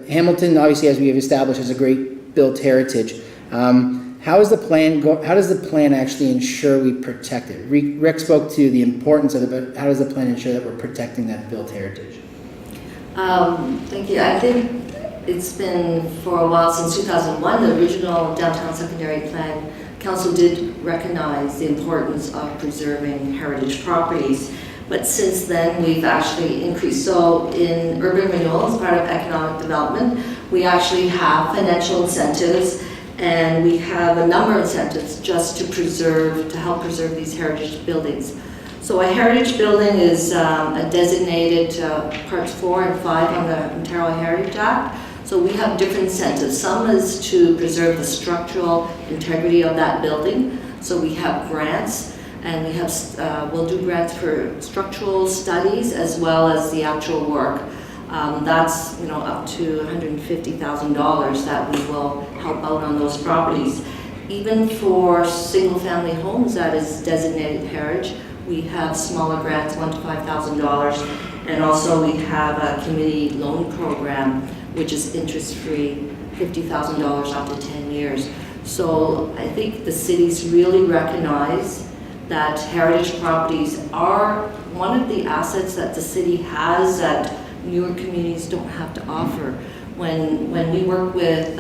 Hamilton, obviously, as we have established, is a great built heritage. How does the plan actually ensure we protect it? Rick spoke to the importance of it, but how does the plan ensure that we're protecting that built heritage? Thank you. I think it's been for a while, since 2001, the original Downtown Secondary Plan, Council did recognize the importance of preserving heritage properties. But since then, we've actually increased. So in urban renewal, as part of economic development, we actually have financial incentives, and we have a number of incentives just to help preserve these heritage buildings. So a heritage building is a designated parts 4 and 5 on the Ontario Heritage Act. So we have different incentives. Some is to preserve the structural integrity of that building. So we have grants, and we have we'll do grants for structural studies as well as the actual work. That's up to $150,000 that we will help out on those properties. Even for single-family homes that is designated heritage, we have smaller grants, $1,000 to $5,000, and also we have a community loan program, which is interest-free, $50,000 up to 10 years. So I think the cities really recognize that heritage properties are one of the assets that the city has that newer communities don't have to offer. When we work with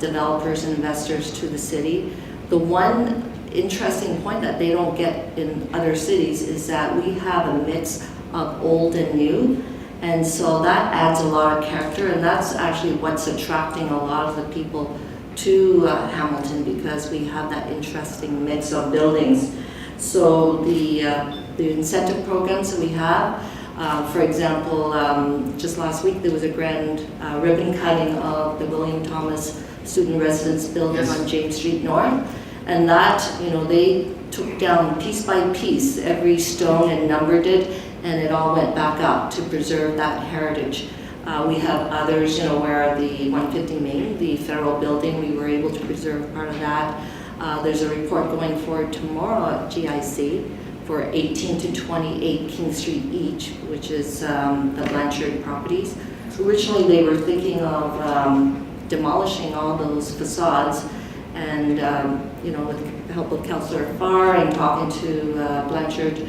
developers and investors to the city, the one interesting point that they don't get in other cities is that we have a mix of old and new, and so that adds a lot of character, and that's actually what's attracting a lot of the people to Hamilton, because we have that interesting mix of buildings. So the incentive programs that we have, for example, just last week there was a grand ribbon cutting of the William Thomas Student Residence building on James Street North, and that, they took down piece by piece every stone and numbered it, and it all went back up to preserve that heritage. We have others, where the 150 Main, the federal building, we were able to preserve part of that. There's a report going forward tomorrow at GIC for 18 to 28 King Street each, which is the Blanchard properties. Originally, they were thinking of demolishing all those facades, and with the help of Councillor Farr and talking to Blanchard,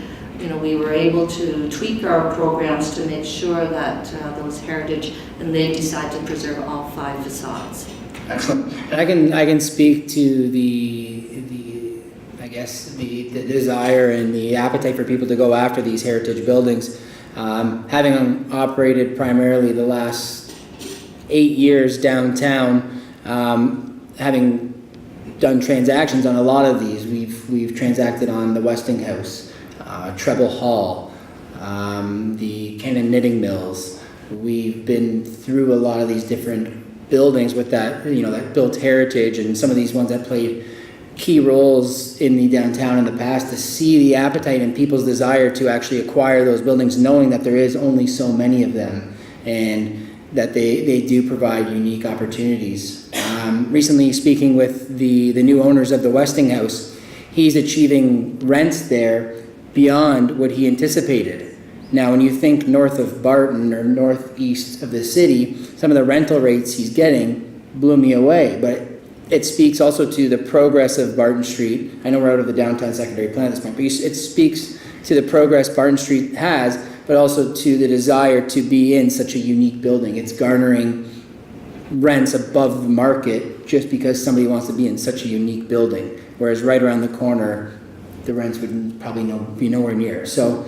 we were able to tweak our programs to make sure that those heritage, and they decided to preserve all 5 facades. Excellent. And I can speak to the desire and the appetite for people to go after these heritage buildings. Having operated primarily the last 8 years downtown, having done transactions on a lot of these, we've transacted on the Westinghouse, Treble Hall, the Cannon Knitting Mills. We've been through a lot of these different buildings with that, that built heritage, and some of these ones that played key roles in the downtown in the past. To see the appetite and people's desire to actually acquire those buildings, knowing that there is only so many of them, and that they do provide unique opportunities. Recently, speaking with the new owners of the Westinghouse, he's achieving rents there beyond what he anticipated. Now, when you think north of Barton or northeast of the city, some of the rental rates he's getting blew me away, but it speaks also to the progress of Barton Street. I know we're out of the downtown secondary plan at this point, but it speaks to the progress Barton Street has, but also to the desire to be in such a unique building. It's garnering rents above the market just because somebody wants to be in such a unique building, whereas right around the corner, the rents would probably be nowhere near. So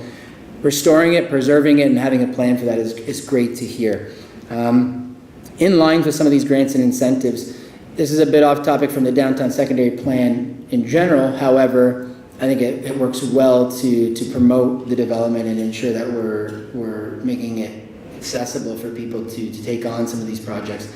restoring it, preserving it, and having a plan for that is great to hear. In line with some of these grants and incentives, this is a bit off topic from the downtown secondary plan in general. However, I think it works well to promote the development and ensure that we're making it accessible for people to take on some of these projects.